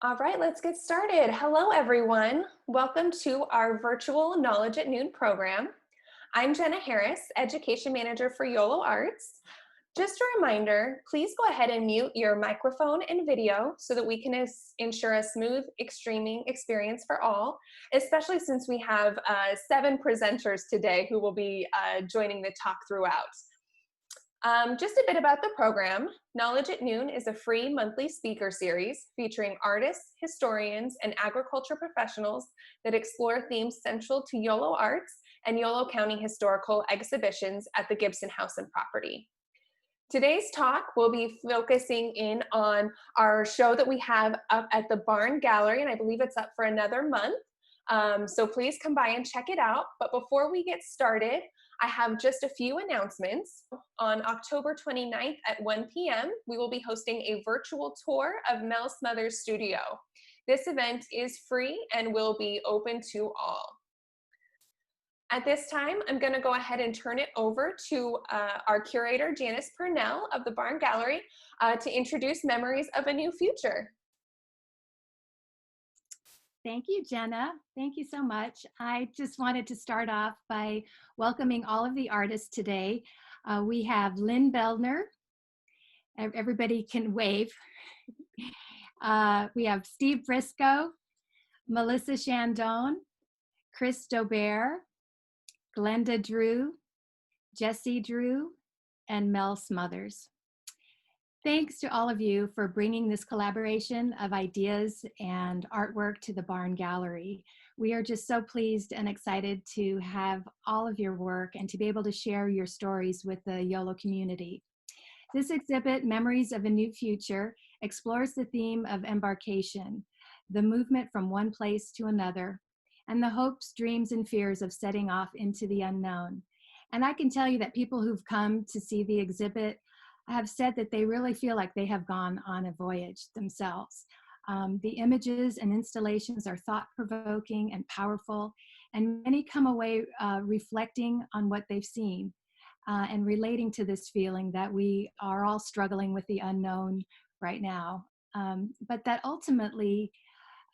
All right, let's get started. Hello, everyone. Welcome to our virtual Knowledge at Noon program. I'm Jenna Harris, Education Manager for YOLO Arts. Just a reminder, please go ahead and mute your microphone and video so that we can ensure a smooth streaming experience for all, especially since we have 7 presenters today who will be joining the talk throughout. Just a bit about the program. Knowledge at Noon is a free monthly speaker series featuring artists, historians, and agriculture professionals that explore themes central to YOLO Arts and YOLO County historical exhibitions at the Gibson House and property. Today's talk will be focusing in on our show that we have up at the Barn Gallery, and I believe it's up for another month. So please come by and check it out. But before we get started, I have just a few announcements. On October 29th at 1 p.m., we will be hosting a virtual tour of Mel Smothers' studio. This event is free and will be open to all. At this time, I'm going to go ahead and turn it over to our curator, Janice Purnell of the Barn Gallery, to introduce Memories of a New Future. Thank you, Jenna. Thank you so much. I just wanted to start off by welcoming all of the artists today. We have Lynn Beldner. Everybody can wave. We have Steve Briscoe, Melissa Chandon, Chris Dobert, Glenda Drew, Jesse Drew, and Mel Smothers. Thanks to all of you for bringing this collaboration of ideas and artwork to the Barn Gallery. We are just so pleased and excited to have all of your work and to be able to share your stories with the YOLO community. This exhibit, Memories of a New Future, explores the theme of embarkation, the movement from one place to another, and the hopes, dreams, and fears of setting off into the unknown. And I can tell you that people who've come to see the exhibit have said that they really feel like they have gone on a voyage themselves. The images and installations are thought-provoking and powerful, and many come away reflecting on what they've seen and relating to this feeling that we are all struggling with the unknown right now. But that ultimately,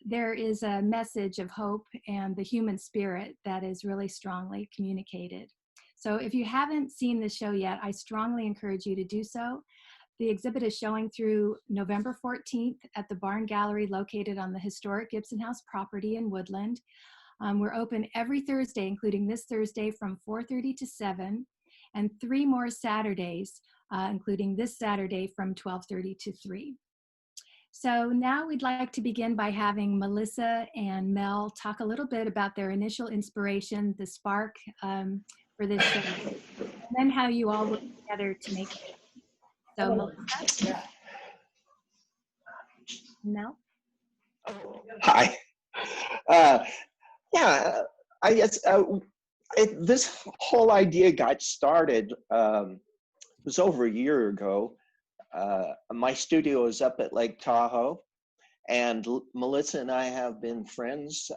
there is a message of hope and the human spirit that is really strongly communicated. So if you haven't seen this show yet, I strongly encourage you to do so. The exhibit is showing through November 14th at the Barn Gallery located on the historic Gibson House property in Woodland. We're open every Thursday, including this Thursday from 4:30 to 7, and 3 more Saturdays, including this Saturday from 12:30 to 3. So now we'd like to begin by having Melissa and Mel talk a little bit about their initial inspiration, the spark for this show, and then how you all work together to make it. So Melissa? Mel? Hi. Yeah, I guess this whole idea got started, it was over a year ago. My studio is up at Lake Tahoe, and Melissa and I have been friends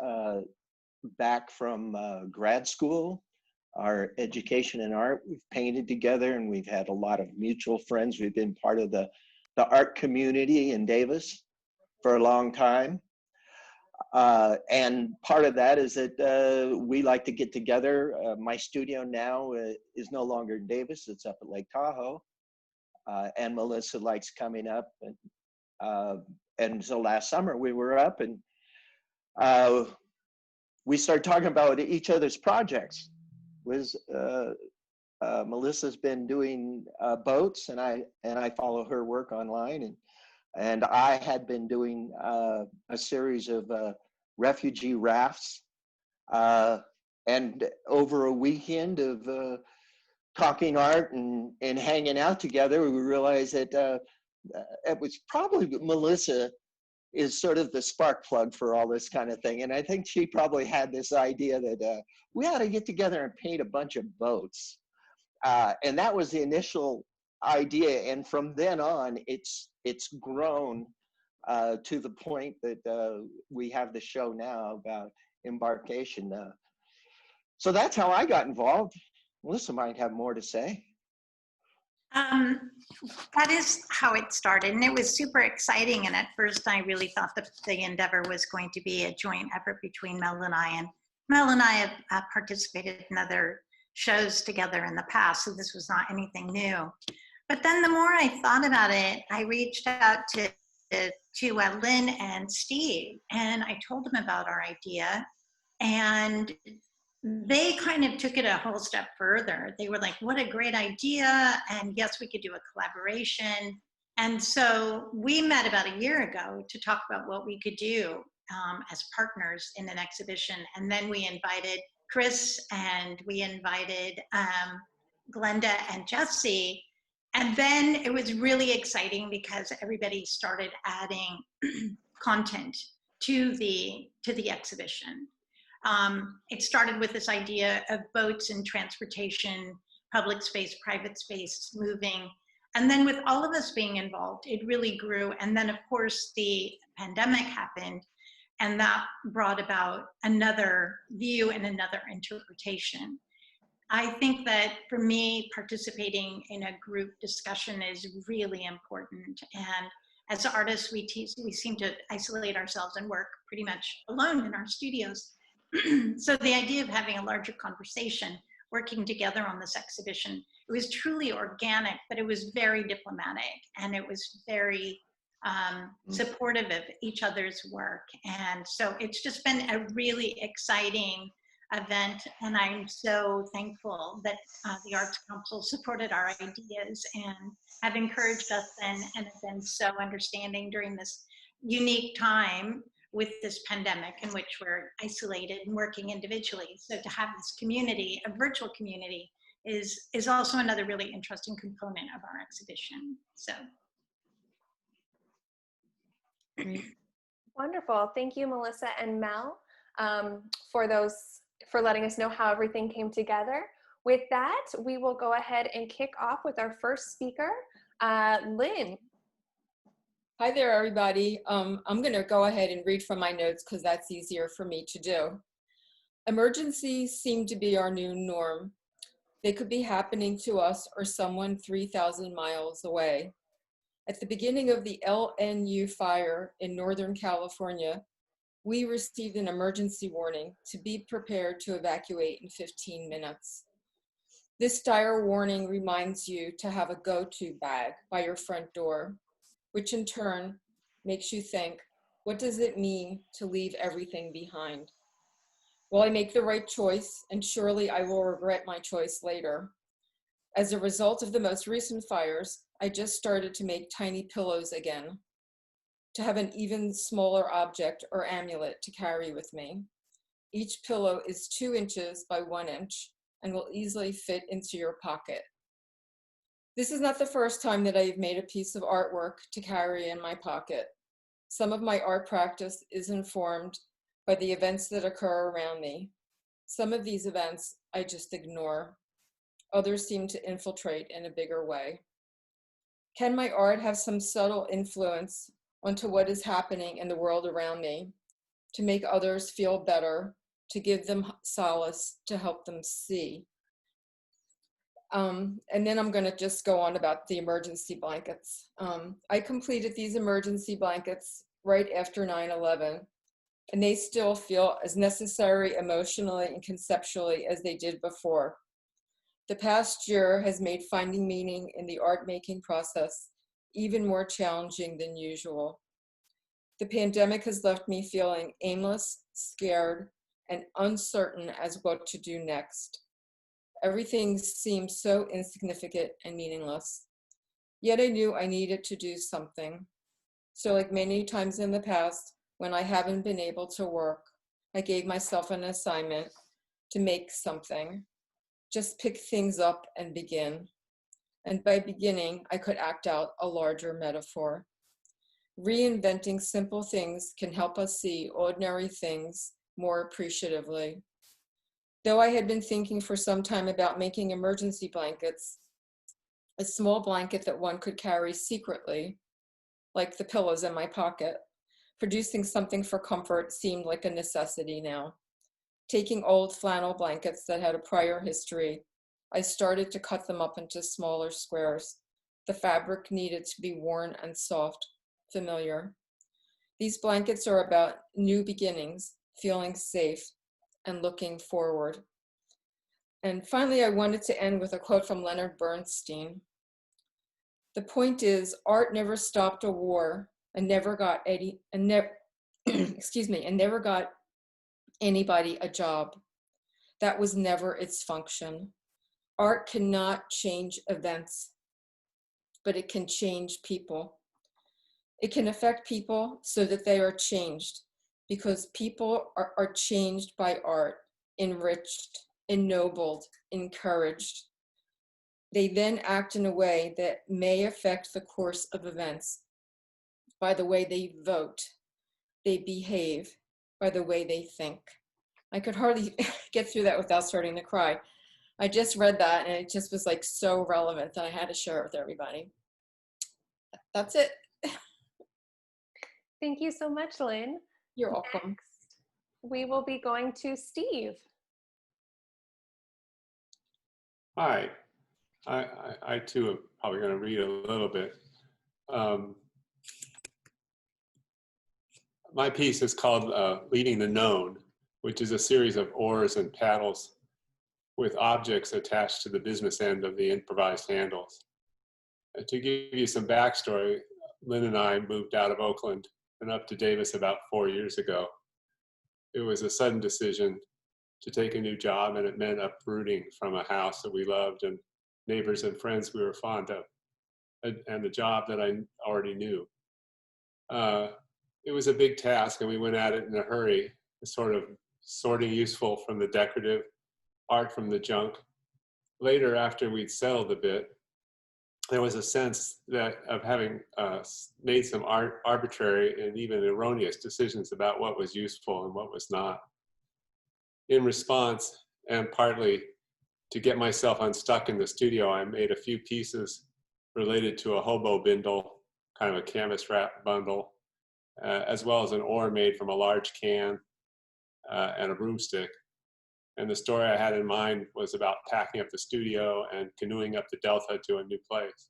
back from grad school. Our education in art, we've painted together, and we've had a lot of mutual friends. We've been part of the art community in Davis for a long time. And part of that is that we like to get together. My studio now is no longer in Davis, it's up at Lake Tahoe. And Melissa likes coming up. And so last summer we were up and we started talking about each other's projects. Melissa's been doing boats, and I follow her work online, and I had been doing a series of refugee rafts, and over a weekend of talking art and hanging out together, we realized that it was probably Melissa is sort of the spark plug for all this kind of thing. And I think she probably had this idea that we ought to get together and paint a bunch of boats. And that was the initial idea. And from then on, it's grown to the point that we have the show now about embarkation. So that's how I got involved. Melissa might have more to say. Um, that is how it started, and it was super exciting. And at first, I really thought that the endeavor was going to be a joint effort between Mel and I. And Mel and I have participated in other shows together in the past, so this was not anything new. But then the more I thought about it, I reached out to Lynn and Steve, and I told them about our idea, and they kind of took it a whole step further. They were like, what a great idea. And yes, we could do a collaboration. And so we met about a year ago to talk about what we could do as partners in an exhibition. And then we invited Chris and we invited Glenda and Jesse. And then it was really exciting because everybody started adding content to the exhibition. It started with this idea of boats and transportation, public space, private space, moving. And then with all of us being involved, it really grew. And then of course the pandemic happened, and that brought about another view and another interpretation. I think that for me, participating in a group discussion is really important. And as artists, we seem to isolate ourselves and work pretty much alone in our studios. So the idea of having a larger conversation, working together on this exhibition, it was truly organic, but it was very diplomatic, and it was very supportive of each other's work. And so it's just been a really exciting event, and I'm so thankful that the Arts Council supported our ideas and have encouraged us and have been so understanding during this unique time with this pandemic in which we're isolated and working individually. So to have this community, a virtual community, is also another really interesting component of our exhibition. So. Great. Wonderful. Thank you, Melissa and Mel, for letting us know how everything came together. With that, we will go ahead and kick off with our first speaker, Lynn. Hi there, everybody. I'm going to go ahead and read from my notes because that's easier for me to do. Emergencies seem to be our new norm. They could be happening to us or someone 3,000 miles away. At the beginning of the LNU fire in Northern California, we received an emergency warning to be prepared to evacuate in 15 minutes. This dire warning reminds you to have a go-to bag by your front door, which in turn makes you think, what does it mean to leave everything behind? Will I make the right choice? And surely I will regret my choice later. As a result of the most recent fires, I just started to make tiny pillows again, to have an even smaller object or amulet to carry with me. Each pillow is 2 inches by 1 inch and will easily fit into your pocket. This is not the first time that I've made a piece of artwork to carry in my pocket. Some of my art practice is informed by the events that occur around me. Some of these events I just ignore. Others seem to infiltrate in a bigger way. Can my art have some subtle influence onto what is happening in the world around me, to make others feel better, to give them solace, to help them see? And then I'm going to just go on about the emergency blankets. I completed these emergency blankets right after 9/11, and they still feel as necessary emotionally and conceptually as they did before. The past year has made finding meaning in the art making process even more challenging than usual. The pandemic has left me feeling aimless, scared, and uncertain as what to do next. Everything seems so insignificant and meaningless. Yet I knew I needed to do something. So like many times in the past, when I haven't been able to work, I gave myself an assignment to make something. Just pick things up and begin. And by beginning, I could act out a larger metaphor. Reinventing simple things can help us see ordinary things more appreciatively. Though I had been thinking for some time about making emergency blankets, a small blanket that one could carry secretly, like the pillows in my pocket, producing something for comfort seemed like a necessity now. Taking old flannel blankets that had a prior history I started to cut them up into smaller squares. The fabric needed to be worn and soft, familiar. These blankets are about new beginnings, feeling safe, and looking forward. And finally, I wanted to end with a quote from Leonard Bernstein. The point is, art never stopped a war and never got never got anybody a job. That was never its function. Art cannot change events, but it can change people. It can affect people so that they are changed, because people are changed by art, enriched, ennobled, encouraged. They then act in a way that may affect the course of events by the way they vote, they behave, by the way they think. I could hardly get through that without starting to cry. I just read that and it just was like so relevant that I had to share it with everybody. That's it. Thank you so much, Lynn. You're welcome. Next, we will be going to Steve. Hi, I too am probably going to read a little bit. My piece is called Leading the Known, which is a series of oars and paddles with objects attached to the business end of the improvised handles. To give you some backstory, Lynn and I moved out of Oakland and up to Davis about 4 years ago. It was a sudden decision to take a new job, and it meant uprooting from a house that we loved and neighbors and friends we were fond of, and the job that I already knew. It was a big task, and we went at it in a hurry, sort of sorting useful from the decorative, art from the junk. Later, after we'd settled a bit, there was a sense that of having made some arbitrary and even erroneous decisions about what was useful and what was not. In response, and partly to get myself unstuck in the studio, I made a few pieces related to a hobo bindle, kind of a canvas wrap bundle, as well as an oar made from a large can and a broomstick. And the story I had in mind was about packing up the studio and canoeing up the Delta to a new place.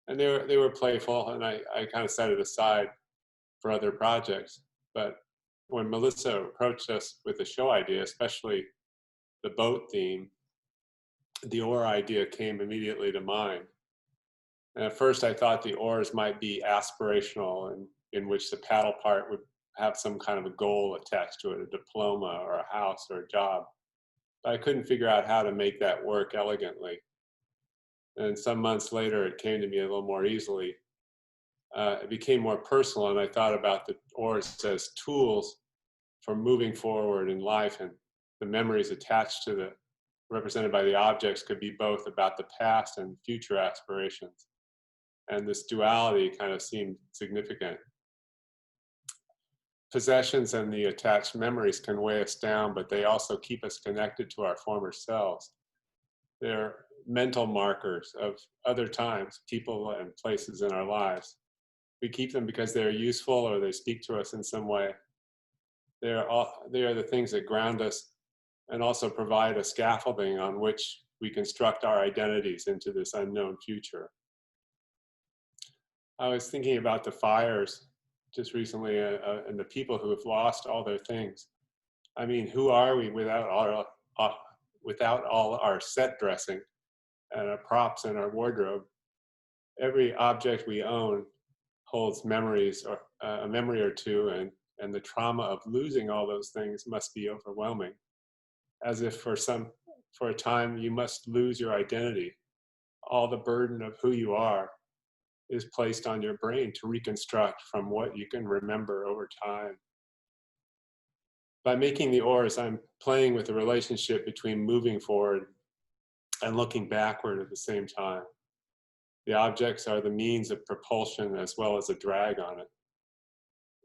And they were playful, and I kind of set it aside for other projects. But when Melissa approached us with the show idea, especially the boat theme, the oar idea came immediately to mind. And at first I thought the oars might be aspirational, and in which the paddle part would have some kind of a goal attached to it, a diploma or a house or a job. But I couldn't figure out how to make that work elegantly. And some months later, it came to me a little more easily. It became more personal, and I thought about the oars as tools for moving forward in life, and the memories attached to the represented by the objects could be both about the past and future aspirations. And this duality kind of seemed significant. Possessions and the attached memories can weigh us down, but they also keep us connected to our former selves. They're mental markers of other times, people and places in our lives. We keep them because they're useful or they speak to us in some way. They are the things that ground us and also provide a scaffolding on which we construct our identities into this unknown future. I was thinking about the fires just recently and the people who have lost all their things. I mean, who are we without all our set dressing and our props and our wardrobe? Every object we own holds memories, or a memory or two, and the trauma of losing all those things must be overwhelming. As if for a time you must lose your identity. All the burden of who you are is placed on your brain to reconstruct from what you can remember over time. By making the oars, I'm playing with the relationship between moving forward and looking backward at the same time. The objects are the means of propulsion as well as a drag on it.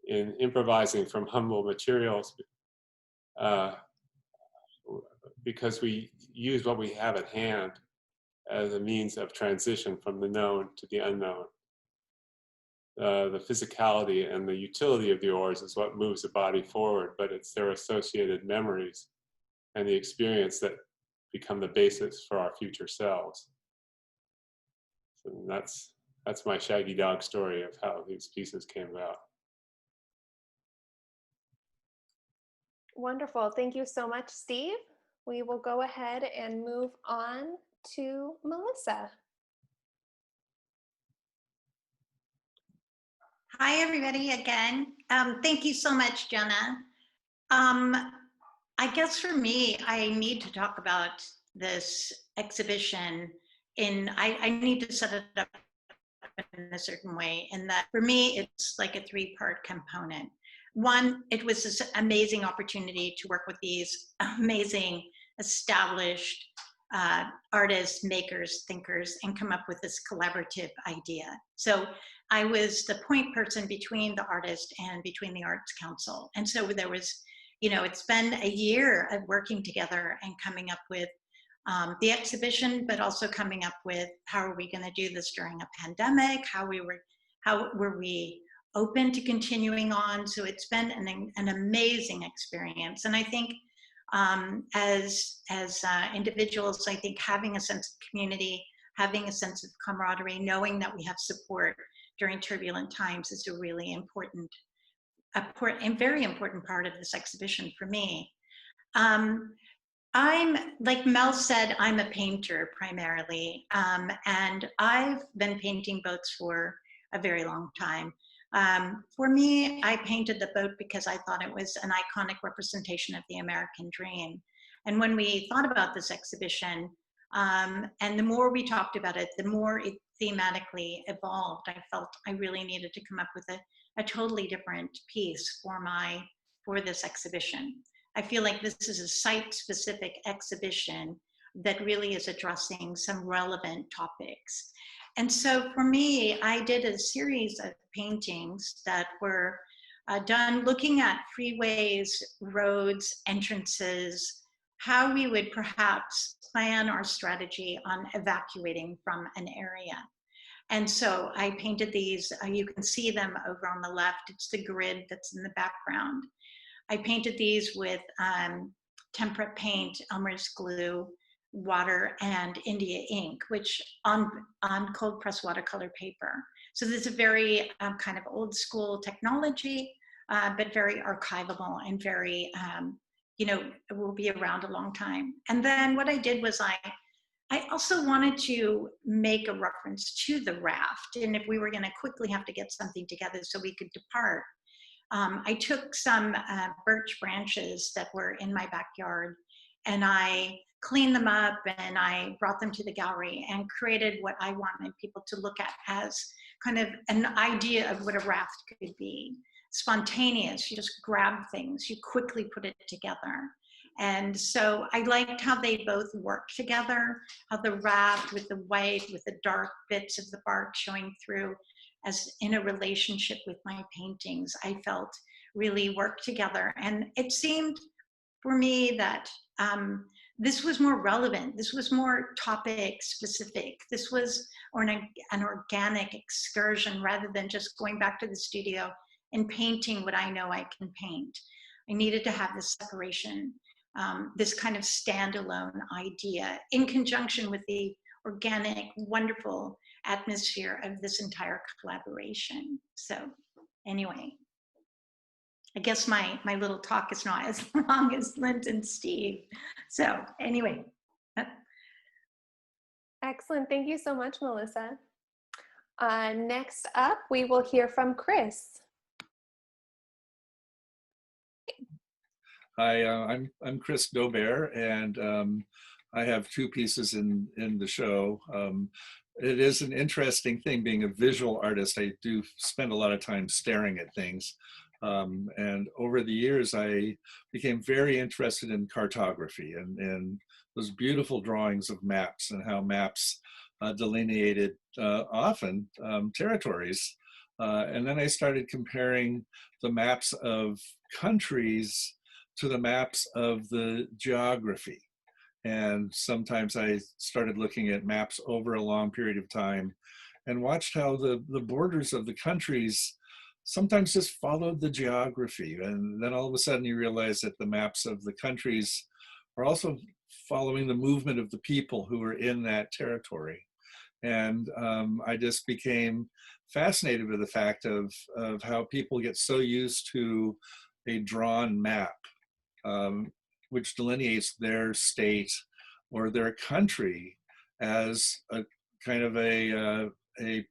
In improvising from humble materials, because we use what we have at hand as a means of transition from the known to the unknown. The physicality and the utility of the oars is what moves the body forward, but it's their associated memories and the experience that become the basis for our future selves. So that's my shaggy dog story of how these pieces came about. Wonderful. Thank you so much, Steve. We will go ahead and move on to Melissa. Hi, everybody, again. Thank you so much, Jenna. I guess for me, I need to talk about this exhibition I need to set it up in a certain way, and that for me, it's like a three-part component. One, it was this amazing opportunity to work with these amazing, established artists, makers, thinkers, and come up with this collaborative idea. So I was the point person between the artist and between the Arts Council. And so there was, it's been a year of working together and coming up with the exhibition, but also coming up with how are we going to do this during a pandemic? How were we open to continuing on? So it's been an amazing experience. And I think as individuals, I think having a sense of community, having a sense of camaraderie, knowing that we have support during turbulent times is a really important and very important part of this exhibition for me. I'm, like Mel said, I'm a painter primarily, and I've been painting boats for a very long time. For me, I painted the boat because I thought it was an iconic representation of the American dream. And when we thought about this exhibition, and the more we talked about it, the more it thematically evolved. I felt I really needed to come up with a totally different piece for this exhibition. I feel like this is a site-specific exhibition that really is addressing some relevant topics. And so for me, I did a series of paintings that were done looking at freeways, roads, entrances, how we would perhaps plan our strategy on evacuating from an area. And so I painted these, you can see them over on the left, it's the grid that's in the background. I painted these with temperate paint, Elmer's glue, water, and India ink, which on cold press watercolor paper. So this is a very kind of old school technology, but very archivable and very, it will be around a long time. And then what I did was I also wanted to make a reference to the raft. And if we were gonna quickly have to get something together so we could depart, I took some birch branches that were in my backyard and I cleaned them up and I brought them to the gallery and created what I wanted people to look at as kind of an idea of what a raft could be. Spontaneous, you just grab things, you quickly put it together. And so I liked how they both work together, how the raft with the white, with the dark bits of the bark showing through, as in a relationship with my paintings, I felt really work together. And it seemed for me that this was more relevant. This was more topic specific. This was an organic excursion rather than just going back to the studio and painting what I know I can paint. I needed to have this separation, this kind of standalone idea in conjunction with the organic, wonderful atmosphere of this entire collaboration. So anyway, I guess my little talk is not as long as Lynn and Steve. So anyway. Excellent. Thank you so much, Melissa. Next up, we will hear from Chris. Hi, I'm Chris Dobert, and I have two pieces in the show. It is an interesting thing being a visual artist. I do spend a lot of time staring at things. And over the years, I became very interested in cartography and those beautiful drawings of maps and how maps delineated often territories. And then I started comparing the maps of countries to the maps of the geography. And sometimes I started looking at maps over a long period of time and watched how the borders of the countries sometimes just followed the geography. And then all of a sudden you realize that the maps of the countries are also following the movement of the people who were in that territory. And I just became fascinated with the fact of how people get so used to a drawn map, which delineates their state or their country as a kind of a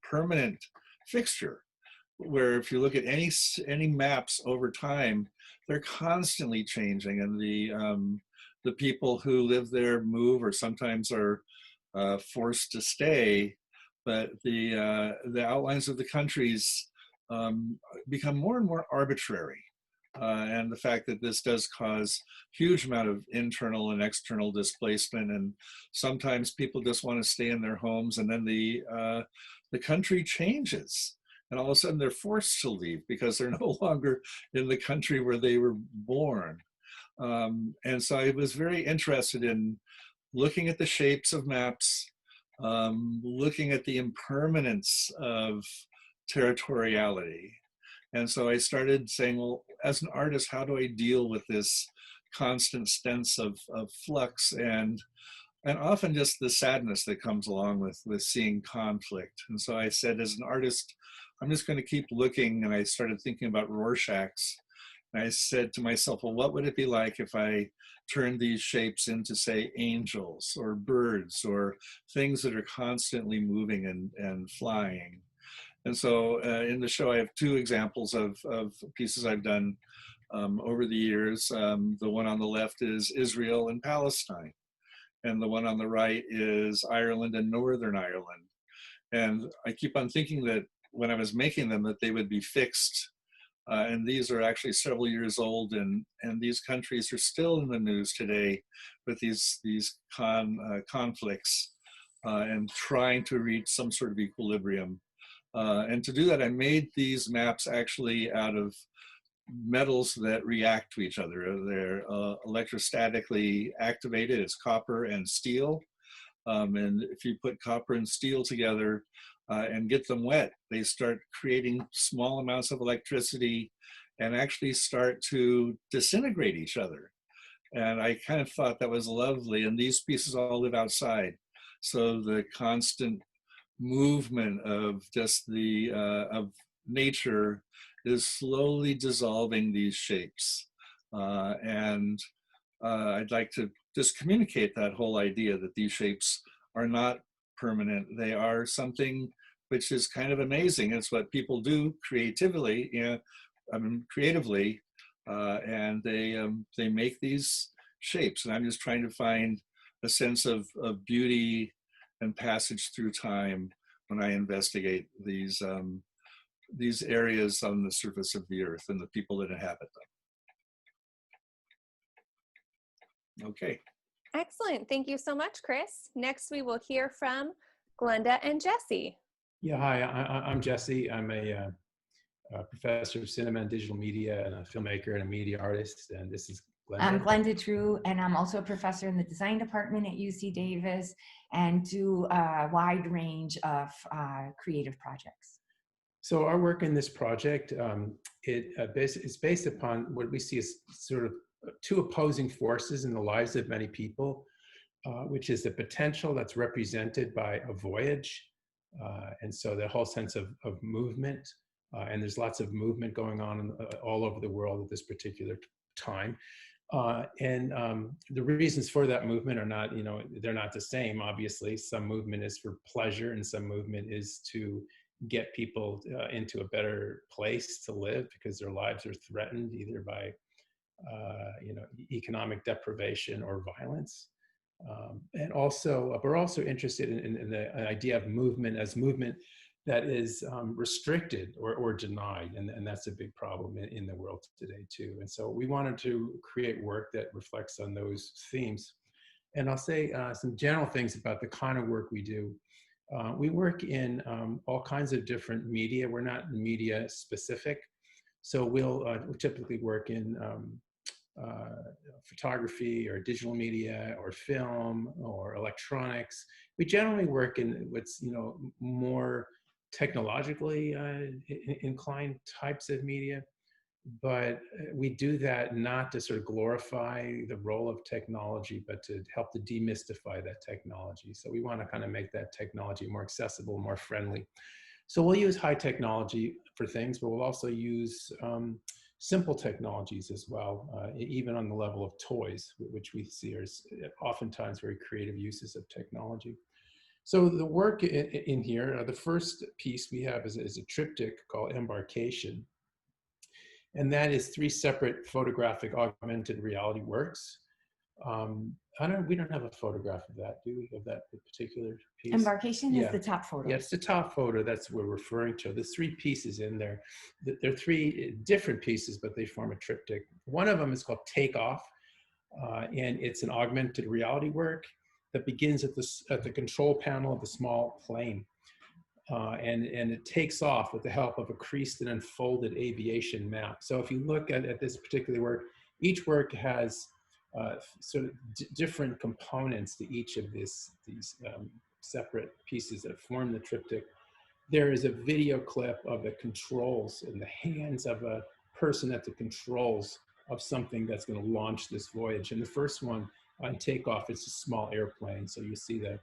permanent fixture, where if you look at any maps over time, they're constantly changing, and the people who live there move or sometimes are forced to stay, but the outlines of the countries become more and more arbitrary. And the fact that this does cause huge amount of internal and external displacement, and sometimes people just want to stay in their homes, and then the country changes, and all of a sudden they're forced to leave because they're no longer in the country where they were born. And so I was very interested in looking at the shapes of maps, looking at the impermanence of territoriality. And so I started saying, well, as an artist, how do I deal with this constant sense of flux and often just the sadness that comes along with seeing conflict? And so I said, as an artist, I'm just going to keep looking. And I started thinking about Rorschachs. And I said to myself, well, what would it be like if I turned these shapes into, say, angels or birds or things that are constantly moving and flying? And so in the show, I have two examples of pieces I've done over the years. The one on the left is Israel and Palestine. And the one on the right is Ireland and Northern Ireland. And I keep on thinking that when I was making them, that they would be fixed. And these are actually several years old, and these countries are still in the news today with these conflicts and trying to reach some sort of equilibrium. And to do that, I made these maps actually out of metals that react to each other. They're electrostatically activated. It's copper and steel. And if you put copper and steel together and get them wet, they start creating small amounts of electricity and actually start to disintegrate each other. And I kind of thought that was lovely. And these pieces all live outside. So the constant movement of just of nature is slowly dissolving these shapes. And I'd like to just communicate that whole idea that these shapes are not permanent. They are something which is kind of amazing. It's what people do creatively, creatively, and they make these shapes. And I'm just trying to find a sense of beauty and passage through time when I investigate these areas on the surface of the earth and the people that inhabit them. Okay. Excellent. Thank you so much, Chris. Next, we will hear from Glenda and Jesse. Yeah, hi, I'm Jesse. I'm a professor of cinema and digital media and a filmmaker and a media artist. And this is Glenda. I'm Glenda Drew, and I'm also a professor in the design department at UC Davis and do a wide range of creative projects. So our work in this project, it's based upon what we see as sort of two opposing forces in the lives of many people, which is the potential that's represented by a voyage. And so the whole sense of movement, and there's lots of movement going on all over the world at this particular time. And the reasons for that movement are not, they're not the same, obviously. Some movement is for pleasure and some movement is to get people into a better place to live because their lives are threatened either by, economic deprivation or violence. And also, we're also interested in the idea of movement as movement that is restricted or denied, and that's a big problem in the world today too. And so we wanted to create work that reflects on those themes. And I'll say some general things about the kind of work we do. We work in all kinds of different media. We're not media specific. So we'll typically work in photography or digital media or film or electronics. We generally work in what's more technologically inclined types of media. but we do that not to sort of glorify the role of technology, but to help to demystify that technology. So we want to kind of make that technology more accessible, more friendly. So we'll use high technology for things, but we'll also use simple technologies as well, even on the level of toys, which we see as oftentimes very creative uses of technology. So the work in here, the first piece we have is a triptych called Embarkation. And that is 3 separate photographic augmented reality works. We don't have a photograph of that, do we, of that particular piece? Embarkation is the top photo. Yeah, it's the top photo that's what we're referring to. There's 3 pieces in there. They're 3 different pieces, but they form a triptych. One of them is called Takeoff, and it's an augmented reality work that begins at the control panel of the small plane. And it takes off with the help of a creased and unfolded aviation map. So if you look at this particular work, each work has sort of different components to each of these separate pieces that form the triptych. There is a video clip of the controls in the hands of a person at the controls of something that's going to launch this voyage. And the first one on Takeoff, it's a small airplane. So you see the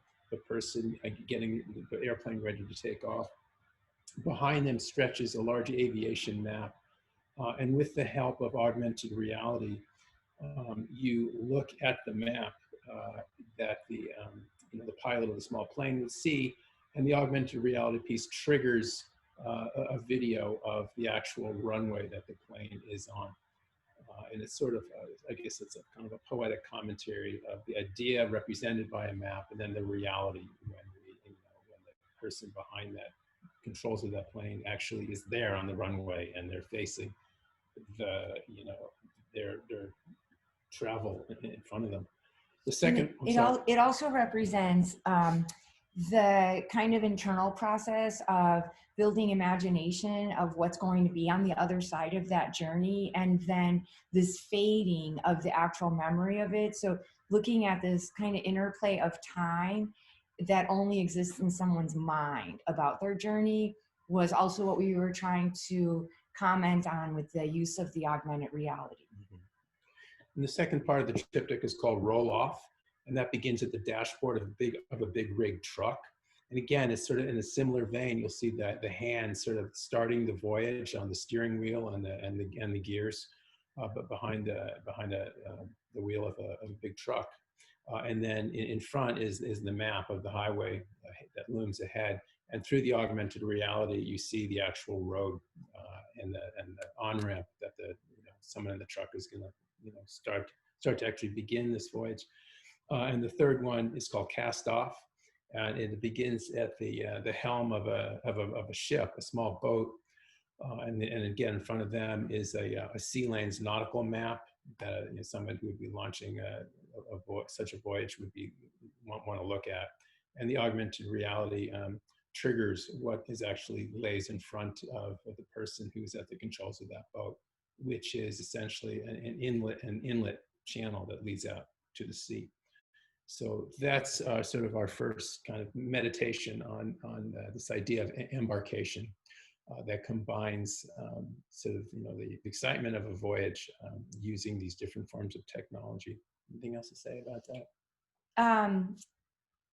person getting the airplane ready to take off. Behind them stretches a large aviation map. And with the help of augmented reality, you look at the map that the pilot of the small plane would see, and the augmented reality piece triggers a video of the actual runway that the plane is on. And it's sort of, I guess it's a kind of a poetic commentary of the idea represented by a map, and then the reality when the person behind that controls of that plane actually is there on the runway, and they're facing their travel in front of them. The second, it also represents the kind of internal process of building imagination of what's going to be on the other side of that journey, and then this fading of the actual memory of it. So looking at this kind of interplay of time that only exists in someone's mind about their journey was also what we were trying to comment on with the use of the augmented reality. And the second part of the triptych is called Roll Off, and that begins at the dashboard of a big rig truck. And again, it's sort of in a similar vein. You'll see that the hand sort of starting the voyage on the steering wheel and the gears, but behind the wheel of a big truck. And then in front is the map of the highway that looms ahead. And through the augmented reality, you see the actual road and the on-ramp that someone in the truck is going to start to actually begin this voyage. And the third one is called Cast Off, and it begins at the helm of a ship, a small boat, and again in front of them is a Sea Lanes nautical map that someone who would be launching such a voyage would want to look at, and the augmented reality triggers what is actually lays in front of the person who's at the controls of that boat, which is essentially an inlet channel that leads out to the sea. So that's sort of our first kind of meditation on this idea of embarkation that combines sort of the excitement of a voyage using these different forms of technology. Anything else to say about that?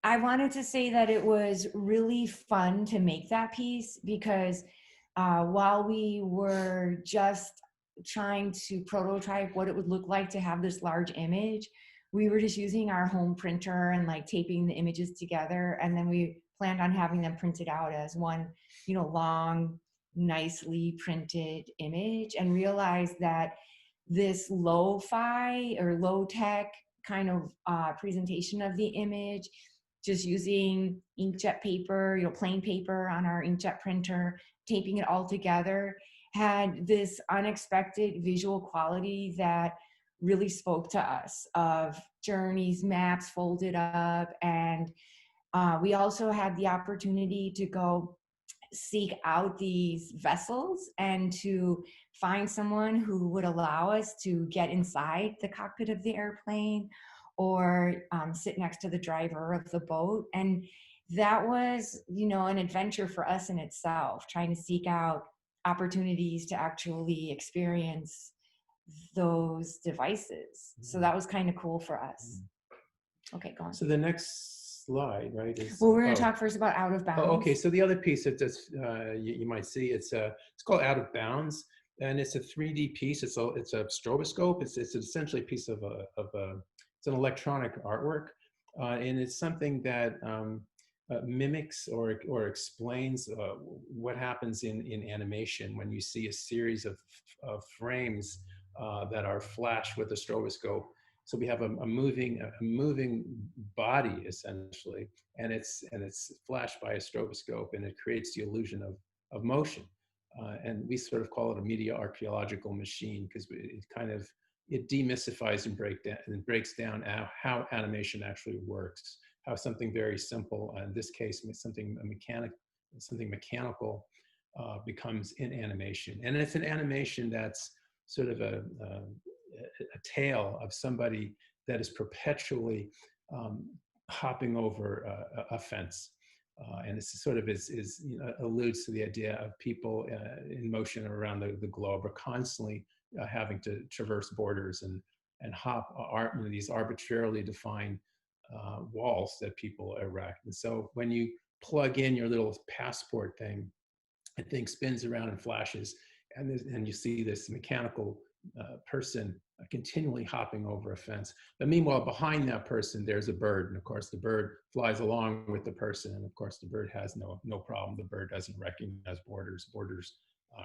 I wanted to say that it was really fun to make that piece because while we were just trying to prototype what it would look like to have this large image, we were just using our home printer and like taping the images together, and then we planned on having them printed out as one long, nicely printed image, and realized that this lo-fi or low-tech kind of presentation of the image, just using inkjet paper, plain paper on our inkjet printer, taping it all together, had this unexpected visual quality that really spoke to us of journeys, maps folded up. And we also had the opportunity to go seek out these vessels and to find someone who would allow us to get inside the cockpit of the airplane or sit next to the driver of the boat. And that was, an adventure for us in itself, trying to seek out opportunities to actually experience those devices. So that was kind of cool for us. Okay, go on. So the next slide, right? Is, well, we're going to talk first about Out of Bounds. Oh, okay. So the other piece that just you might see, it's called Out of Bounds, and it's a 3D piece. It's a stroboscope. It's essentially a piece of it's an electronic artwork, and it's something that mimics or explains what happens in animation when you see a series of frames that are flashed with a stroboscope. So we have a moving body essentially, and it's flashed by a stroboscope, and it creates the illusion of motion. And we sort of call it a media archaeological machine because it demystifies and breaks down how animation actually works, how something very simple, in this case, something mechanical becomes in animation. And it's an animation that's sort of a tale of somebody that is perpetually hopping over a fence. And it's sort of alludes to the idea of people in motion around the globe are constantly having to traverse borders and hop these arbitrarily defined walls that people erect. And so when you plug in your little passport thing, the thing spins around and flashes, and you see this mechanical person continually hopping over a fence. But meanwhile, behind that person, there's a bird. And of course, the bird flies along with the person. And of course, the bird has no problem. The bird doesn't recognize borders. Borders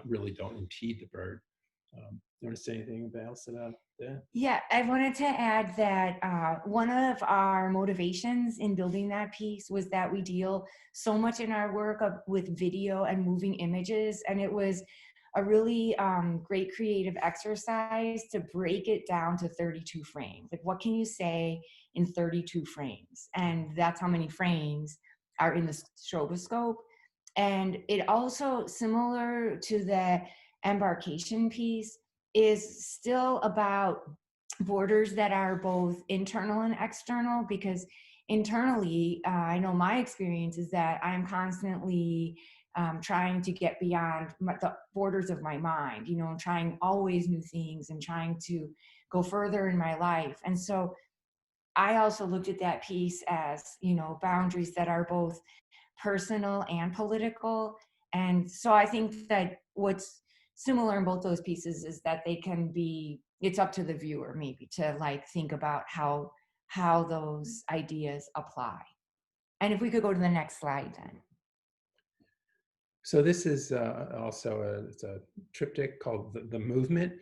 really don't impede the bird. You want to say anything else about that? Yeah, I wanted to add that one of our motivations in building that piece was that we deal so much in our work with video and moving images. And it was a really great creative exercise to break it down to 32 frames. Like, what can you say in 32 frames? And that's how many frames are in the stroboscope. And it also, similar to the embarkation piece, is still about borders that are both internal and external, because internally, I know my experience is that I'm constantly trying to get beyond the borders of my mind, trying always new things and trying to go further in my life. And so I also looked at that piece as, boundaries that are both personal and political. And so I think that what's similar in both those pieces is that they can be, it's up to the viewer maybe to think about how those ideas apply. And if we could go to the next slide then. So this is also it's a triptych called The Movement,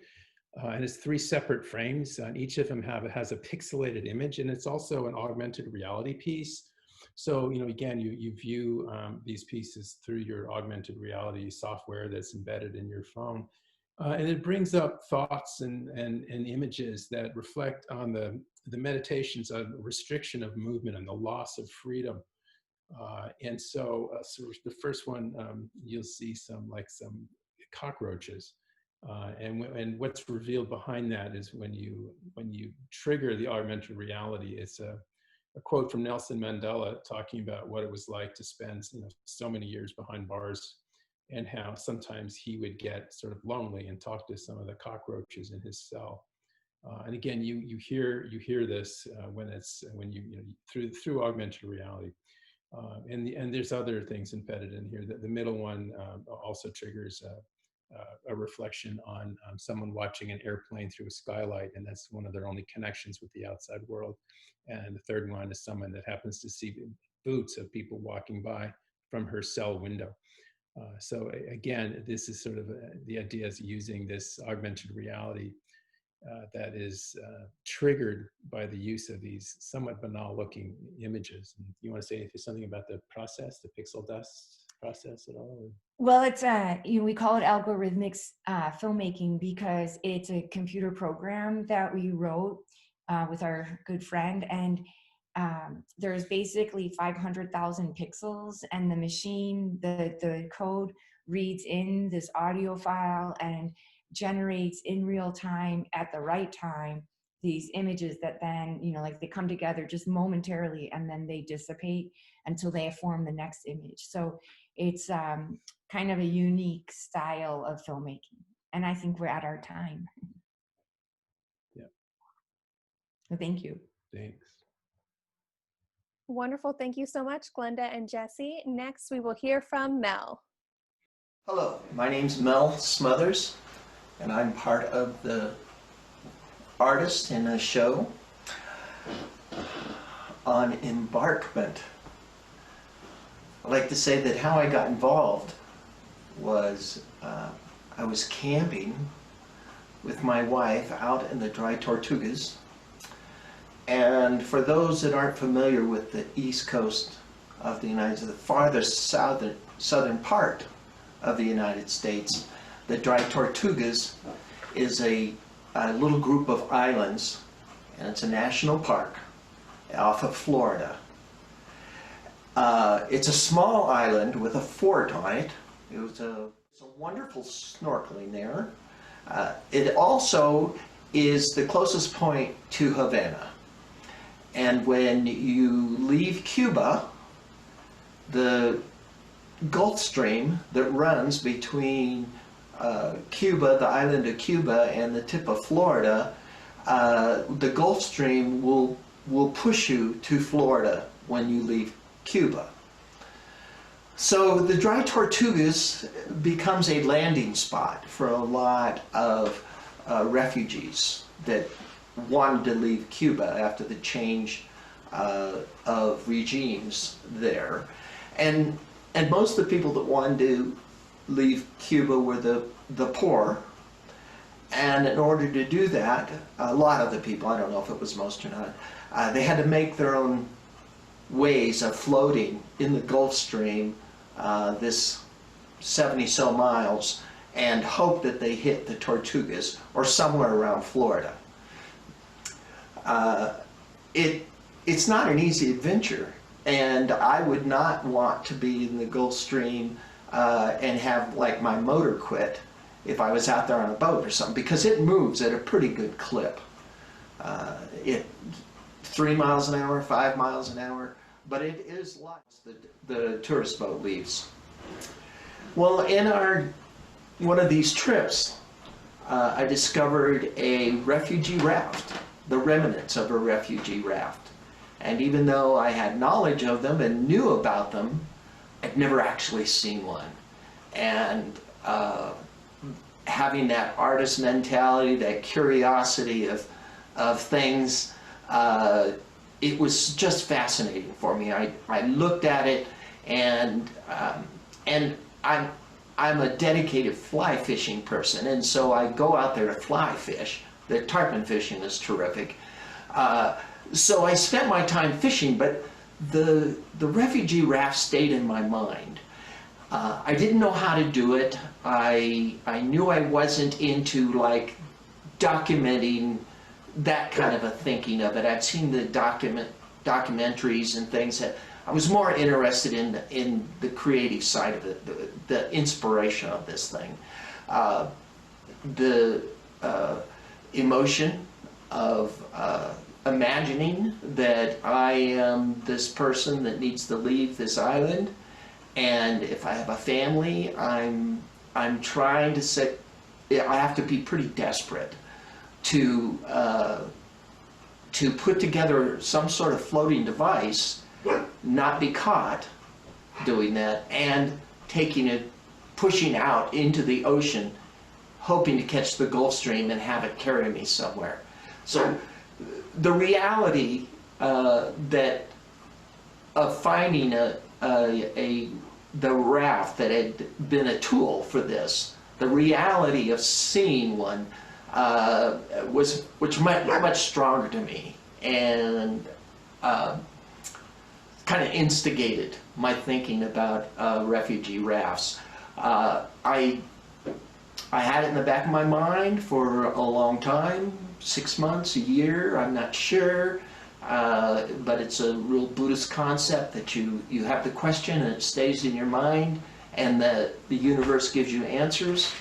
and it's 3 separate frames, and each of them has a pixelated image, and it's also an augmented reality piece. So, again, you view these pieces through your augmented reality software that's embedded in your phone, and it brings up thoughts and images that reflect on the meditations on restriction of movement and the loss of freedom. And so the first one, you'll see some cockroaches, and what's revealed behind that is when you trigger the augmented reality, it's a quote from Nelson Mandela talking about what it was like to spend so many years behind bars, and how sometimes he would get sort of lonely and talk to some of the cockroaches in his cell. And again, you hear this when you through augmented reality. And there's other things embedded in here. The middle one also triggers a reflection on someone watching an airplane through a skylight, and that's one of their only connections with the outside world. And the third one is someone that happens to see boots of people walking by from her cell window. So again, this is sort of the idea is using this augmented reality that is triggered by the use of these somewhat banal looking images. And you want to say something about the process, the pixel dust process at all? Well, it's we call it algorithmic filmmaking because it's a computer program that we wrote with our good friend, and there's basically 500,000 pixels, and the machine, the code reads in this audio file and generates in real time at the right time these images that then they come together just momentarily, and then they dissipate until they form the next image. So it's kind of a unique style of filmmaking. And I think we're at our time. Yeah. So thank you. Thanks. Wonderful. Thank you so much, Glenda and Jesse. Next, we will hear from Mel. Hello, my name's Mel Smothers, and I'm part of the artists in a show on embarkment. I'd like to say that how I got involved was I was camping with my wife out in the Dry Tortugas. And for those that aren't familiar with the east coast of the United States, the farthest southern part of the United States, the Dry Tortugas is a little group of islands, and it's a national park off of Florida. It's a small island with a fort on it. It's a wonderful snorkeling there. It also is the closest point to Havana. And when you leave Cuba, the Gulf Stream that runs between Cuba, the island of Cuba, and the tip of Florida, the Gulf Stream will push you to Florida when you leave Cuba. So the Dry Tortugas becomes a landing spot for a lot of refugees that wanted to leave Cuba after the change of regimes there. And most of the people that wanted to leave Cuba were the poor. And in order to do that, a lot of the people, I don't know if it was most or not, they had to make their own ways of floating in the Gulf Stream, this 70-so miles, and hope that they hit the Tortugas or somewhere around Florida. It's not an easy adventure, and I would not want to be in the Gulf Stream and have like my motor quit if I was out there on a boat or something, because it moves at a pretty good clip. 3 miles an hour, 5 miles an hour, but it is lots the tourist boat leaves. Well, in one of these trips, I discovered a refugee raft, the remnants of a refugee raft. And even though I had knowledge of them and knew about them, I'd never actually seen one. And having that artist mentality, that curiosity of things, it was just fascinating for me. I looked at it, and I'm a dedicated fly fishing person, and so I go out there to fly fish. The tarpon fishing is terrific. So I spent my time fishing, but the refugee raft stayed in my mind. I didn't know how to do it. I knew I wasn't into like documenting that kind of a thinking of it. I'd seen the documentaries and things that I was more interested in the creative side of it, the inspiration of this thing, the emotion of imagining that I am this person that needs to leave this island, and if I have a family, I'm trying to set. I have to be pretty desperate to put together some sort of floating device, not be caught doing that, and taking it, pushing out into the ocean, hoping to catch the Gulf Stream and have it carry me somewhere. So the reality that of finding the raft that had been a tool for this, the reality of seeing one was much stronger to me, and kind of instigated my thinking about refugee rafts. I had it in the back of my mind for a long time, 6 months, a year, I'm not sure, but it's a real Buddhist concept that you have the question and it stays in your mind, and the universe gives you answers.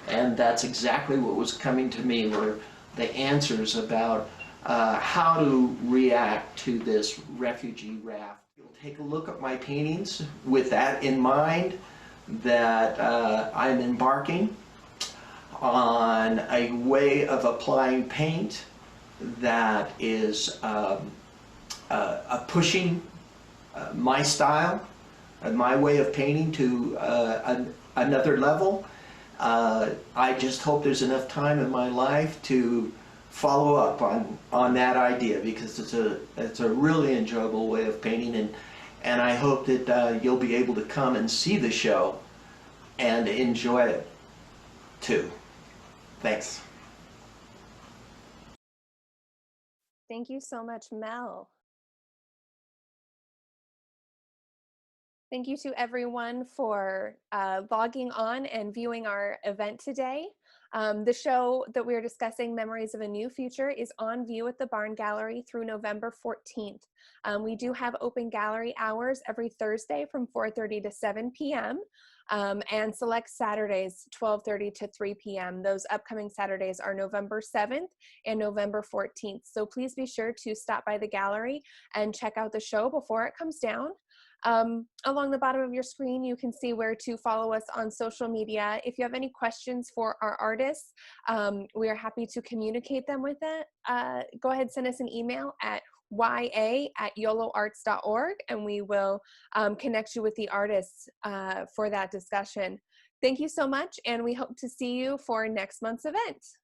And that's exactly what was coming to me, were the answers about how to react to this refugee raft. take a look at my paintings with that in mind, that I'm embarking on a way of applying paint that is pushing my style and my way of painting to another level. I just hope there's enough time in my life to follow up on that idea, because it's a really enjoyable way of painting, and I hope that you'll be able to come and see the show and enjoy it too. Thanks. Thank you so much, Mel. Thank you to everyone for logging on and viewing our event today. The show that we're discussing, Memories of a New Future, is on view at the Barn Gallery through November 14th. We do have open gallery hours every Thursday from 4:30 to 7 p.m. And select Saturdays, 12:30 to 3 p.m. Those upcoming Saturdays are November 7th and November 14th. So please be sure to stop by the gallery and check out the show before it comes down. Along the bottom of your screen, you can see where to follow us on social media. If you have any questions for our artists, we are happy to communicate them with it. Go ahead, send us an email at ya@yoloarts.org, and we will connect you with the artists for that discussion. Thank you so much, and we hope to see you for next month's event.